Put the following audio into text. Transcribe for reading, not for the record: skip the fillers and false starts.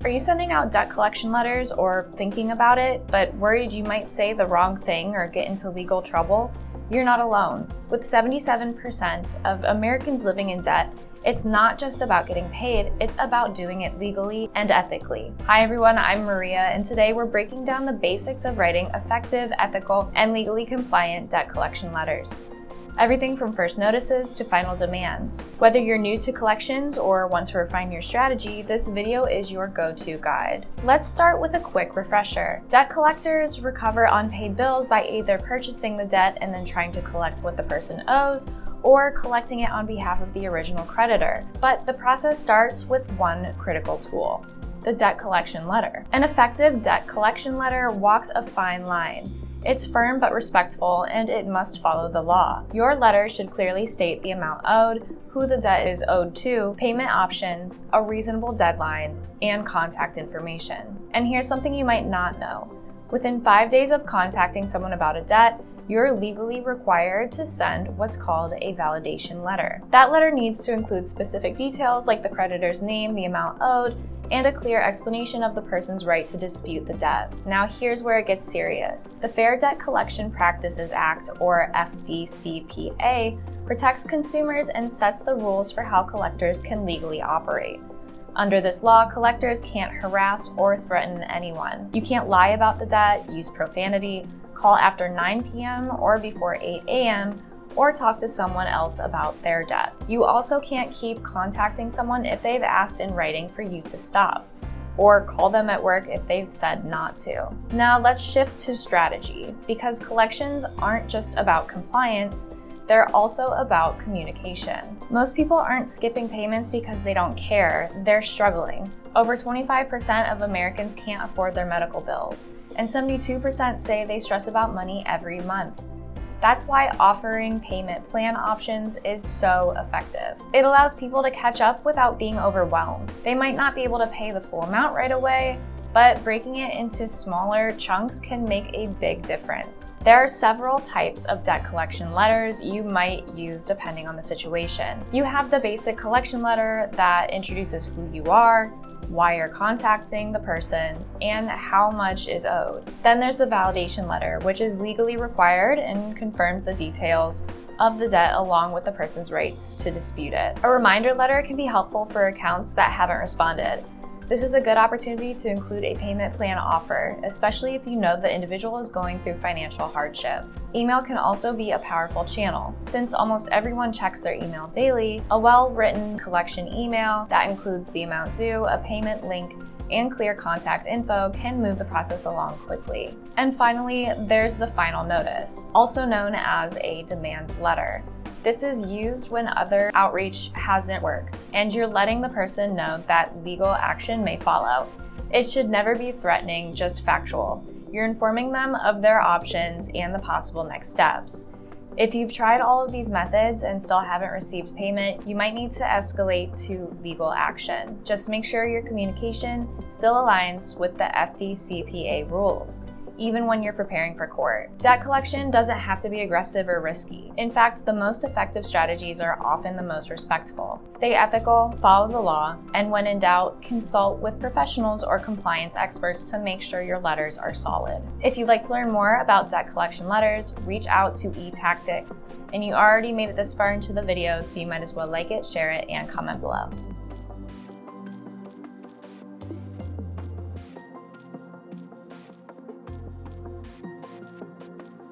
Are you sending out debt collection letters or thinking about it, but worried you might say the wrong thing or get into legal trouble? You're not alone. With 77% of Americans living in debt, it's not just about getting paid, it's about doing it legally and ethically. Hi everyone, I'm Maria, and today we're breaking down the basics of writing effective, ethical, and legally compliant debt collection letters. Everything from first notices to final demands. Whether you're new to collections or want to refine your strategy, this video is your go-to guide. Let's start with a quick refresher. Debt collectors recover unpaid bills by either purchasing the debt and then trying to collect what the person owes, or collecting it on behalf of the original creditor. But the process starts with one critical tool: the debt collection letter. An effective debt collection letter walks a fine line. It's firm but respectful, and it must follow the law. Your letter should clearly state the amount owed, who the debt is owed to, payment options, a reasonable deadline, and contact information. And here's something you might not know. Within 5 days of contacting someone about a debt, you're legally required to send what's called a validation letter. That letter needs to include specific details like the creditor's name, the amount owed, and a clear explanation of the person's right to dispute the debt. Now here's where it gets serious. The Fair Debt Collection Practices Act, or FDCPA, protects consumers and sets the rules for how collectors can legally operate. Under this law, collectors can't harass or threaten anyone. You can't lie about the debt, use profanity, call after 9 p.m. or before 8 a.m., or talk to someone else about their debt. You also can't keep contacting someone if they've asked in writing for you to stop, or call them at work if they've said not to. Now let's shift to strategy, because collections aren't just about compliance, they're also about communication. Most people aren't skipping payments because they don't care, they're struggling. Over 25% of Americans can't afford their medical bills, and 72% say they stress about money every month. That's why offering payment plan options is so effective. It allows people to catch up without being overwhelmed. They might not be able to pay the full amount right away, but breaking it into smaller chunks can make a big difference. There are several types of debt collection letters you might use depending on the situation. You have the basic collection letter that introduces who you are, why you're contacting the person, and how much is owed. Then there's the validation letter, which is legally required and confirms the details of the debt along with the person's rights to dispute it. A reminder letter can be helpful for accounts that haven't responded. This is a good opportunity to include a payment plan offer, especially if you know the individual is going through financial hardship. Email can also be a powerful channel. Since almost everyone checks their email daily, a well-written collection email that includes the amount due, a payment link, and clear contact info can move the process along quickly. And finally, there's the final notice, also known as a demand letter. This is used when other outreach hasn't worked, and you're letting the person know that legal action may follow. It should never be threatening, just factual. You're informing them of their options and the possible next steps. If you've tried all of these methods and still haven't received payment, you might need to escalate to legal action. Just make sure your communication still aligns with the FDCPA rules, even when you're preparing for court. Debt collection doesn't have to be aggressive or risky. In fact, the most effective strategies are often the most respectful. Stay ethical, follow the law, and when in doubt, consult with professionals or compliance experts to make sure your letters are solid. If you'd like to learn more about debt collection letters, reach out to eTactics. And you already made it this far into the video, so you might as well like it, share it, and comment below.